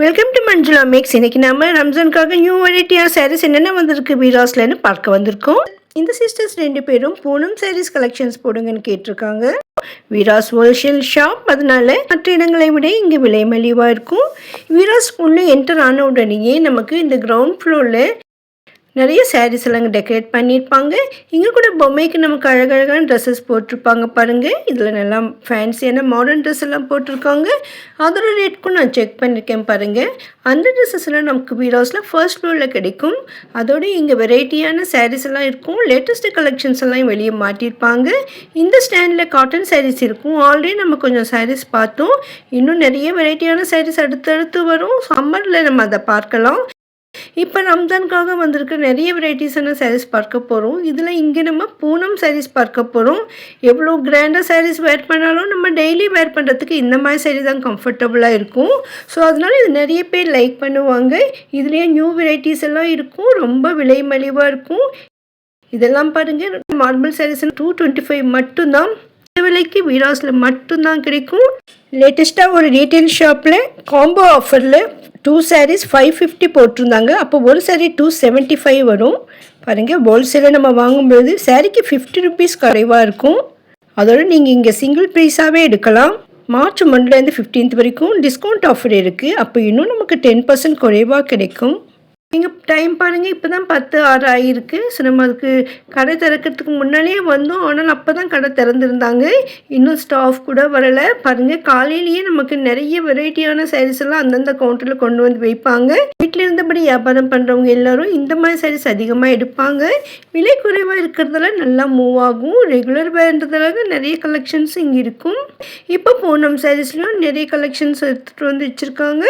Welcome to Manjula maths. இன்னைக்கு நம்ம ரம்ஜானுக்காக new வெரைட்டியான சாரீஸ் என்னென்ன வந்திருக்கு வீராஸ்லன்னு பார்க்க வந்திருக்கோம். இந்த சிஸ்டர்ஸ் 2 பேரும் பூனம் சாரீஸ் கலெக்ஷன்ஸ் போடுங்கன்னு கேட்டிருக்காங்க. வீராஸ் ஹோல்சேல் ஷாப், அதனால மற்ற இடங்களை விட இங்கே விலை மலிவாக இருக்கும். வீராஸ் உள்ளே என்டர் ஆன உடனேயே நமக்கு இந்த கிரவுண்ட் ஃப்ளோரில் நிறைய சாரீஸ் எல்லாம் டெக்கரேட் பண்ணியிருப்பாங்க. இங்கே கூட பொம்மைக்கு நமக்கு அழகழகான ட்ரெஸ்ஸஸ் போட்டிருப்பாங்க பாருங்கள். இதில் நல்லா ஃபேன்சியான மாடர்ன் ட்ரெஸ் எல்லாம் போட்டிருக்காங்க. அதோட ரேட்க்கும் நான் செக் பண்ணியிருக்கேன் பாருங்கள். அந்த ட்ரெஸ்ஸஸ் எல்லாம் நமக்கு வீராஸில் ஃபர்ஸ்ட் ஃப்ளோரில் கிடைக்கும். அதோடு இங்கே வெரைட்டியான சாரீஸ் எல்லாம் இருக்கும். லேட்டஸ்ட்டு கலெக்ஷன்ஸ் எல்லாம் வெளியே மாட்டியிருப்பாங்க. இந்த ஸ்டாண்டில் காட்டன் சாரீஸ் இருக்கும். ஆல்ரெடி நம்ம கொஞ்சம் சாரீஸ் பார்த்தோம். இன்னும் நிறைய வெரைட்டியான சாரீஸ் அடுத்தடுத்து வரும். சம்மரில் நம்ம அதை பார்க்கலாம். இப்போ ரம்ஜானுக்காக வந்திருக்க நிறைய வெரைட்டிஸான சாரீஸ் பார்க்க போகிறோம். இதில் இங்கே நம்ம பூனம் சாரீஸ் பார்க்க போகிறோம். எவ்வளோ கிராண்டாக சாரீஸ் வேர் பண்ணாலும் நம்ம டெய்லி வேர் பண்ணுறதுக்கு இந்த மாதிரி சாரீ தான் கம்ஃபர்டபுளாக இருக்கும். ஸோ அதனால் இது நிறைய பேர் லைக் பண்ணுவாங்க. இதுலேயே நியூ வெரைட்டிஸ் எல்லாம் இருக்கும். ரொம்ப விலை மலிவாக இருக்கும். இதெல்லாம் பாருங்கள், மார்பிள் சாரீஸ் 225 மட்டும்தான். விலைக்கு வீராஸில் மட்டும்தான் கிடைக்கும். லேட்டஸ்ட்டாக ஒரு ரீட்டைல் ஷாப்பில் காம்போ ஆஃபரில் 2 sarees 550 போட்டிருந்தாங்க. அப்போ ஒரு சாரீ 275 வரும் பாருங்கள். ஹோல்சேலில் நம்ம வாங்கும்போது சாரீக்கு 50 rupees குறைவாக இருக்கும். அதோடு நீங்கள் இங்கே சிங்கிள் ப்ரைஸாகவே எடுக்கலாம். மார்ச் 1 15 வரைக்கும் டிஸ்கவுண்ட் ஆஃபர் இருக்குது. அப்போ இன்னும் நமக்கு 10% குறைவாக கிடைக்கும். நீங்கள் டைம் பாருங்கள், இப்போ தான் 10:06 ஆகிருக்கு. ஸோ நம்ம அதுக்கு கடை திறக்கிறதுக்கு முன்னாடியே வந்தோம். ஆனால் அப்போ தான் கடை திறந்துருந்தாங்க. இன்னும் ஸ்டாஃப் கூட வரலை பாருங்கள். காலையிலேயே நமக்கு நிறைய வெரைட்டியான சாரீஸ் எல்லாம் அந்தந்த கவுண்டரில் கொண்டு வந்து வைப்பாங்க. வீட்டில் இருந்தபடி வியாபாரம் பண்ணுறவங்க எல்லோரும் இந்த மாதிரி சாரீஸ் அதிகமாக எடுப்பாங்க. விலை குறைவாக இருக்கிறதுல நல்லா மூவ் ஆகும். ரெகுலர் வேர்ன்றதுல நிறைய கலெக்ஷன்ஸ் இங்கே இருக்கும். இப்போ பூனம் சாரீஸ்லையும் நிறைய கலெக்ஷன்ஸ் எடுத்துகிட்டு வந்து வச்சுருக்காங்க.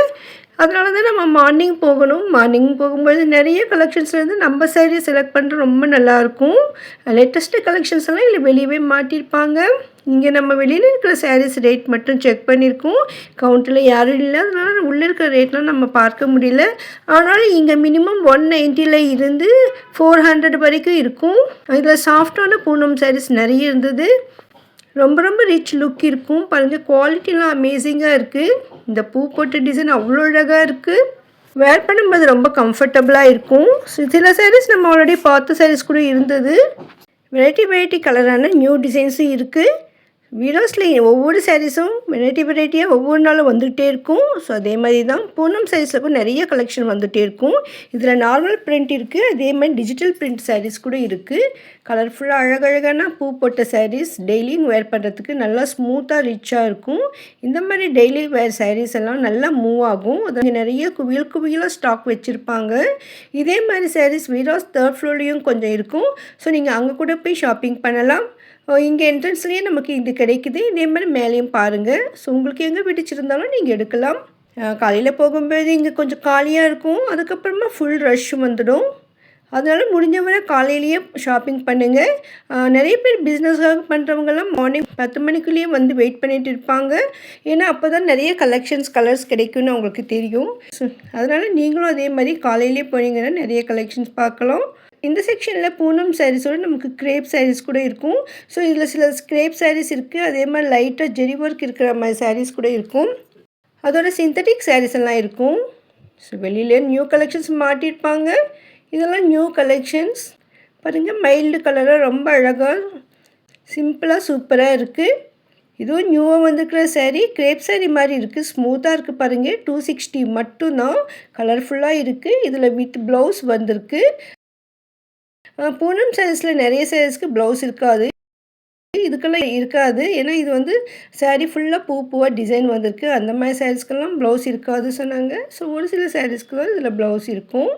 அதனால தான் நம்ம மார்னிங் போகணும். மார்னிங் போகும்போது நிறைய கலெக்ஷன்ஸ்லேருந்து நம்ம சாரீ செலக்ட் பண்ணுறது ரொம்ப நல்லாயிருக்கும். லேட்டஸ்ட்டு கலெக்ஷன்ஸ் எல்லாம் இல்லை வெளியவே மாட்டியிருப்பாங்க. இங்கே நம்ம வெளியில் இருக்கிற சாரீஸ் ரேட் மட்டும் செக் பண்ணியிருக்கோம். கவுண்டரில் யாரும் இல்லை, அதனால் உள்ளே இருக்கிற ரேட்லாம் நம்ம பார்க்க முடியல. ஆனால் இங்கே மினிமம் 190 இருந்து 400 வரைக்கும் இருக்கும். இதில் சாஃப்டான பூனம் சாரீஸ் நிறைய இருந்தது. ரொம்ப ரொம்ப ரிச் லுக் இருக்கும் பாருங்கள். குவாலிட்டிலாம் அமேசிங்காக இருக்குது. இந்த பூ போட்ட டிசைன் அவ்வளோ அழகாக இருக்குது. வேர் பண்ணும்போது ரொம்ப கம்ஃபர்டபுளாக இருக்கும். சில சாரீஸ் நம்ம ஆல்ரெடி பார்த்த சாரீஸ் கூட இருந்தது. வெரைட்டி கலரான நியூ டிசைன்ஸும் இருக்குது. வீராஸில் ஒவ்வொரு சாரீஸும் வெரைட்டியாக ஒவ்வொரு நாளும் வந்துகிட்டே இருக்கும். ஸோ அதே மாதிரி தான் பூனம் சாரீஸில் நிறைய கலெக்ஷன் வந்துகிட்டே இருக்கும். இதில் நார்மல் பிரிண்ட் இருக்குது, அதே மாதிரி டிஜிட்டல் பிரிண்ட் சாரீஸ் கூட இருக்குது. கலர்ஃபுல்லாக அழகழகான பூ போட்ட சாரீஸ் டெய்லியும் வேர் பண்ணுறதுக்கு நல்லா ஸ்மூத்தாக ரிச்சாக இருக்கும். இந்த மாதிரி டெய்லி வேர் சாரீஸ் எல்லாம் நல்லா மூவ் ஆகும். அது நிறைய குவியலாக ஸ்டாக் வச்சுருப்பாங்க. இதே மாதிரி சாரீஸ் வீராஸ் 3rd ஃப்ளோர்லேயும் கொஞ்சம் இருக்கும். ஸோ நீங்கள் அங்கே கூட போய் ஷாப்பிங் பண்ணலாம். இங்கே என்ட்ரன்ஸ்லேயே நமக்கு இது கிடைக்குது. இதே மாதிரி மேலேயும் பாருங்கள். ஸோ உங்களுக்கு எங்கே பிடிச்சிருந்தாலும் நீங்கள் எடுக்கலாம். காலையில் போகும்போது இங்கே கொஞ்சம் காலியாக இருக்கும். அதுக்கப்புறமா ஃபுல் ரஷ் வந்துடும். அதனால் முடிஞ்சவரை காலையிலேயே ஷாப்பிங் பண்ணுங்கள். நிறைய பேர் பிஸ்னஸாக பண்ணுறவங்கெல்லாம் மார்னிங் 10 மணிக்குள்ளேயே வந்து வெயிட் பண்ணிகிட்டு இருப்பாங்க. ஏன்னா அப்போ தான் நிறைய கலர்ஸ் கிடைக்கும்னு அவங்களுக்கு தெரியும். ஸோ அதனால் நீங்களும் அதே மாதிரி காலையிலேயே போனீங்கன்னா நிறைய கலெக்ஷன்ஸ் பார்க்கலாம். இந்த செக்ஷனில் பூனம் சாரீஸோடு நமக்கு கிரேப் சாரீஸ் கூட இருக்கும். ஸோ இதில் சில கிரேப் சாரீஸ் இருக்குது. அதே மாதிரி லைட்டாக ஜெரி ஒர்க் இருக்கிற மாதிரி சாரீஸ் கூட இருக்கும். அதோட சிந்தட்டிக் சாரீஸ் எல்லாம் இருக்கும். ஸோ வெளியிலே நியூ கலெக்ஷன்ஸ் மாட்டியிருப்பாங்க. இதெல்லாம் நியூ கலெக்ஷன்ஸ் பாருங்கள். மைல்டு கலராக ரொம்ப அழகாக சிம்பிளாக சூப்பராக இருக்குது. இதுவும் நியூவாக வந்துருக்கிற சாரீ. கிரேப் சாரீ மாதிரி இருக்குது. ஸ்மூத்தாக இருக்குது பாருங்கள். 260 மட்டும்தான். கலர்ஃபுல்லாக இருக்குது. இதில் வித் ப்ளவுஸ் வந்திருக்கு. பூனம் சாரீஸில் நிறைய சாரீஸ்க்கு ப்ளவுஸ் இருக்காது. இதுக்கெல்லாம் இருக்காது. ஏன்னா இது வந்து சாரீ ஃபுல்லாக பூவாக டிசைன் வந்திருக்கு. அந்த மாதிரி சாரீஸ்க்கெல்லாம் ப்ளவுஸ் இருக்காது சொன்னாங்க. ஸோ ஒரு சில சாரீஸ்க்கு தான் இதில் ப்ளவுஸ் இருக்கும்.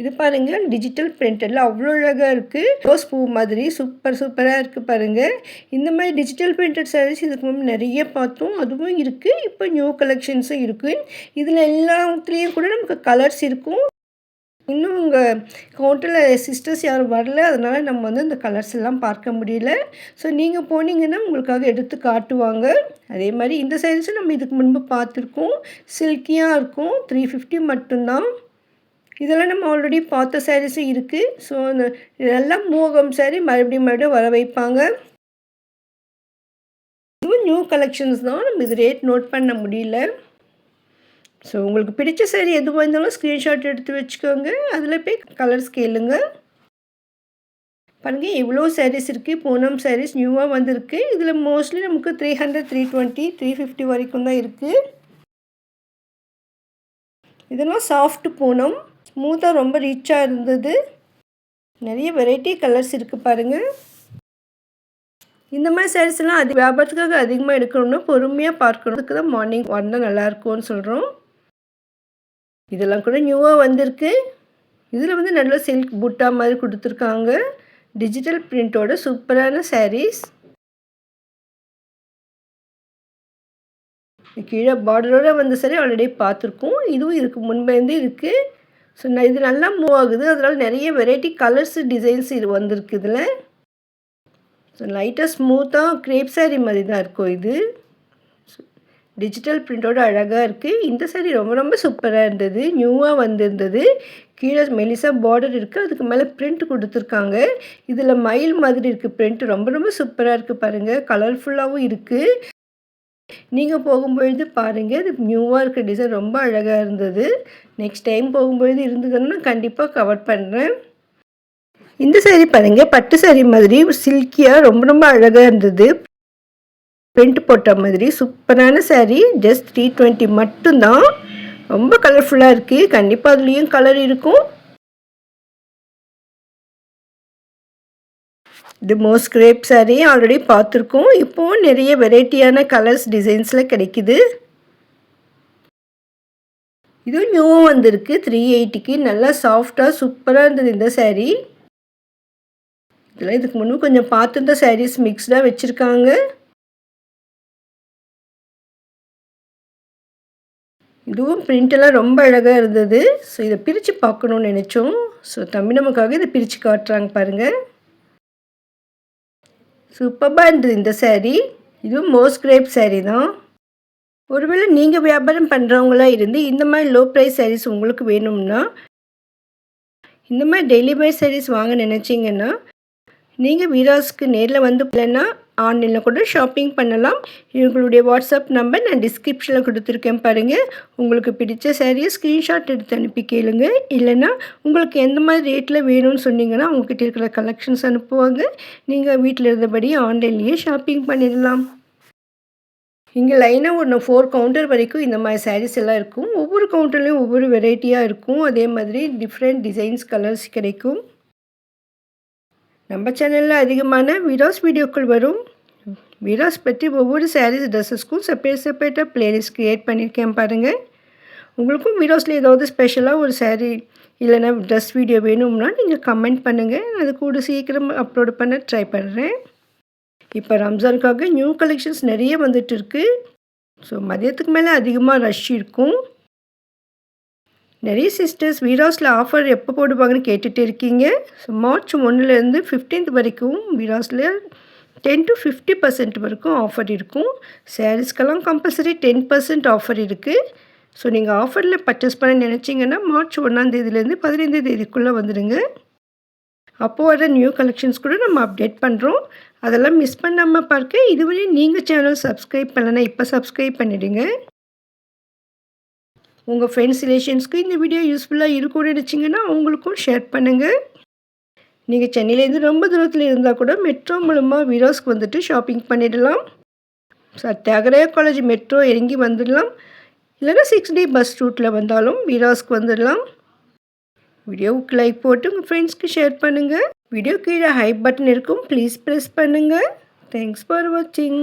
இது பாருங்கள், டிஜிட்டல் பிரிண்டடில் அவ்வளோ அழகாக இருக்குது. ரோஸ் பூ மாதிரி சூப்பராக இருக்குது பாருங்கள். இந்த மாதிரி டிஜிட்டல் பிரிண்டட் சாரீஸ் இதுக்கு முன்னாடி நிறைய பார்த்தோம். அதுவும் இருக்குது. இப்போ நியூ கலெக்ஷன்ஸும் இருக்குது. இதில் எல்லாத்துலேயும் கூட நமக்கு கலர்ஸ் இருக்கும். இன்னும் உங்கள் கவுண்டரில் சிஸ்டர்ஸ் யாரும் வரல, அதனால் நம்ம வந்து இந்த கலர்ஸ் எல்லாம் பார்க்க முடியல. ஸோ நீங்கள் போனீங்கன்னா உங்களுக்காக எடுத்து காட்டுவாங்க. அதே மாதிரி இந்த சாரீஸும் நம்ம இதுக்கு முன்பு பார்த்துருக்கோம். சில்கியாக இருக்கும். 350 மட்டும்தான். இதெல்லாம் நம்ம ஆல்ரெடி பார்த்த சாரீஸும் இருக்குது. ஸோ அந்த இதெல்லாம் மூகம் சாரீ மறுபடியும் வர வைப்பாங்க. இதுவும் நியூ கலெக்ஷன்ஸ் தான். நம்ம இது ரேட் நோட் பண்ண முடியல. ஸோ உங்களுக்கு பிடிச்ச சாரீ எதுவாக இருந்தாலும் ஸ்க்ரீன்ஷாட் எடுத்து வச்சுக்கோங்க. அதில் போய் கலர்ஸ் கேளுங்க. பாருங்கள் எவ்வளோ சாரீஸ் இருக்குது. பூனம் சாரீஸ் நியூவாக வந்திருக்கு. இதில் மோஸ்ட்லி நமக்கு 300, 320, 350 வரைக்கும் தான் இருக்குது. இதெல்லாம் சாஃப்ட் பூனம், ஸ்மூத்தாக ரொம்ப ரிச்சாக இருந்தது. நிறைய வெரைட்டி கலர்ஸ் இருக்குது பாருங்கள். இந்த மாதிரி சாரீஸ்லாம் வியாபாரத்துக்காக அதிகமாக எடுக்கணும்னா பொறுமையாக பார்க்கணும். அதுக்கு தான் மார்னிங் வந்தால் நல்லாயிருக்கும்னு சொல்கிறோம். இதெல்லாம் கூட நியூவாக வந்திருக்கு. இதில் வந்து நல்ல சில்க் புட்டா மாதிரி கொடுத்துருக்காங்க. டிஜிட்டல் பிரிண்டோட சூப்பரான சாரீஸ். கீழே பார்டரோடு வந்த சாரீ ஆல்ரெடி பார்த்துருக்கோம். இதுவும் இருக்குது, முன்பேருந்து இருக்குது. ஸோ இது நல்லா மூவ் ஆகுது. அதனால் நிறைய வெரைட்டி கலர்ஸ் டிசைன்ஸ் இது வந்திருக்கு. இதில் ஸோ லைட்டாக ஸ்மூத்தாக க்ரேப் சாரீ மாதிரி தான் இருக்கும். இது டிஜிட்டல் பிரிண்டோடு அழகாக இருக்குது. இந்த சாரீ ரொம்ப ரொம்ப சூப்பராக இருந்தது. நியூவாக வந்திருந்தது. கீழே மெலிசா பார்டர் இருக்குது. அதுக்கு மேலே பிரிண்ட் கொடுத்துருக்காங்க. இதில் மயில் மாதிரி இருக்குது பிரிண்ட். ரொம்ப ரொம்ப சூப்பராக இருக்குது பாருங்கள். கலர்ஃபுல்லாகவும் இருக்குது. நீங்கள் போகும்பொழுது பாருங்கள். இது நியூவாக இருக்க டிசைன் ரொம்ப அழகாக இருந்தது. நெக்ஸ்ட் டைம் போகும்பொழுது இருந்ததுன்னா கண்டிப்பாக கவர் பண்ணுறேன். இந்த சாரீ பாருங்கள், பட்டு சாரீ மாதிரி சில்கியாக ரொம்ப ரொம்ப அழகாக இருந்தது. பிரிண்ட் போட்ட மாதிரி சூப்பரான சாரீ. ஜஸ்ட் 320 மட்டும்தான். ரொம்ப கலர்ஃபுல்லாக இருக்குது. கண்டிப்பாக அதுலேயும் கலர் இருக்கும். இது மோஸ்ட் கிரேப் சாரீ ஆல்ரெடி பார்த்துருக்கோம். இப்போது நிறைய வெரைட்டியான கலர்ஸ் டிசைன்ஸில் கிடைக்குது. இதுவும் நியூவாக வந்திருக்கு. 380க்கு நல்லா சாஃப்டாக சூப்பராக இருந்தது இந்த சாரீ. இதெல்லாம் இதுக்கு முன்னே கொஞ்சம் பார்த்துருந்த சாரீஸ் மிக்ஸ்டாக வச்சுருக்காங்க. இதுவும் பிரிண்டெல்லாம் ரொம்ப அழகாக இருந்தது. ஸோ இதை பிரித்து பார்க்கணுன்னு நினச்சோம். ஸோ தம்பி நமக்காக இதை பிரித்து காட்டுறாங்க பாருங்கள். சூப்பராக இருந்தது இந்த சாரீ. இதுவும் மோஸ்ட் கிரேப் சாரீ தான். ஒருவேளை நீங்கள் வியாபாரம் பண்ணுறவங்களா இருந்து இந்த மாதிரி லோ ப்ரைஸ் சாரீஸ் உங்களுக்கு வேணும்னா, இந்த மாதிரி டெய்லி வேர் சாரீஸ் வாங்க நினச்சிங்கன்னா நீங்கள் வீராஸ்க்கு நேரில் வந்து இல்லைன்னா ஆன்லைனில் கூட ஷாப்பிங் பண்ணலாம். இவங்களுடைய வாட்ஸ்அப் நம்பர் நான் டிஸ்கிரிப்ஷனில் கொடுத்துருக்கேன் பாருங்கள். உங்களுக்கு பிடிச்ச சாரியை ஸ்க்ரீன்ஷாட் எடுத்து அனுப்பி கேளுங்க. இல்லைன்னா உங்களுக்கு எந்த மாதிரி ரேட்டில் வேணும்னு சொன்னீங்கன்னா உங்கள்கிட்ட இருக்கிற கலெக்ஷன்ஸ் அனுப்புவாங்க. நீங்கள் வீட்டில் இருந்தபடி ஆன்லைன்லேயே ஷாப்பிங் பண்ணிடலாம். இங்கே லைனாக ஒரு 4 கவுண்டர் வரைக்கும் இந்த மாதிரி சாரீஸ் எல்லாம் இருக்கும். ஒவ்வொரு கவுண்டர்லேயும் ஒவ்வொரு வெரைட்டியாக இருக்கும். அதே மாதிரி டிஃப்ரெண்ட் டிசைன்ஸ் கலர்ஸ் கிடைக்கும். நம்ம சேனலில் அதிகமான வீராஸ் வீடியோக்கள் வரும். வீராஸ் பற்றி ஒவ்வொரு சாரீஸ் ட்ரெஸ்ஸஸ்க்கும் செப்பரேட்டாக பிளேலிஸ்ட் க்ரியேட் பண்ணியிருக்கேன் பாருங்கள். உங்களுக்கும் வீராஸில் ஏதாவது ஸ்பெஷலாக ஒரு சாரீ இல்லைன்னா ட்ரெஸ் வீடியோ வேணும்னா நீங்கள் கமெண்ட் பண்ணுங்கள். அது கூட சீக்கிரம் அப்லோட் பண்ண ட்ரை பண்ணுறேன். இப்போ ரம்ஜானுக்காக நியூ கலெக்ஷன்ஸ் நிறைய வந்துட்டு இருக்குது. ஸோ மதியத்துக்கு மேலே அதிகமாக ரஷ் இருக்கும். நிறைய சிஸ்டர்ஸ் வீராஸில் ஆஃபர் எப்போ போடுவாங்கன்னு கேட்டுகிட்டு இருக்கீங்க. ஸோ மார்ச் 1லேருந்து 15th வரைக்கும் வீராஸில் 10 to 50% வரைக்கும் ஆஃபர் இருக்கும். சாரீஸ்க்கெல்லாம் கம்பல்சரி 10% ஆஃபர் இருக்குது. ஸோ நீங்கள் ஆஃபரில் பர்ச்சேஸ் பண்ண நினச்சிங்கன்னா மார்ச் 1ஆம் தேதியிலேருந்து 15ஆம் தேதிக்குள்ளே வந்துடுங்க. அப்போது வர நியூ கலெக்ஷன்ஸ் கூட நம்ம அப்டேட் பண்ணுறோம். அதெல்லாம் மிஸ் பண்ணாமல் பார்க்க இதுவரை நீங்கள் சேனல் சப்ஸ்கிரைப் பண்ணலைன்னா இப்போ சப்ஸ்கிரைப் பண்ணிவிடுங்க. உங்கள் ஃப்ரெண்ட்ஸ் ரிலேஷன்ஸ்க்கு இந்த வீடியோ யூஸ்ஃபுல்லாக இருக்கும்னு நினச்சிங்கன்னா அவங்களுக்கும் ஷேர் பண்ணுங்கள். நீங்கள் சென்னையிலேருந்து ரொம்ப தூரத்தில் இருந்தால் கூட மெட்ரோ மூலமாக வீராஸ்க்கு வந்துட்டு ஷாப்பிங் பண்ணிடலாம். தியாகராய காலேஜ் மெட்ரோ இறங்கி வந்துடலாம். இல்லைன்னா 6D பஸ் ரூட்டில் வந்தாலும் வீராஸ்க்கு வந்துடலாம். வீடியோவுக்கு லைக் போட்டு உங்கள் ஃப்ரெண்ட்ஸ்க்கு ஷேர் பண்ணுங்கள். வீடியோ கீழே ஹை பட்டன் இருக்கும், ப்ளீஸ் ப்ரெஸ் பண்ணுங்கள். தேங்க்ஸ் ஃபார் வாட்சிங்.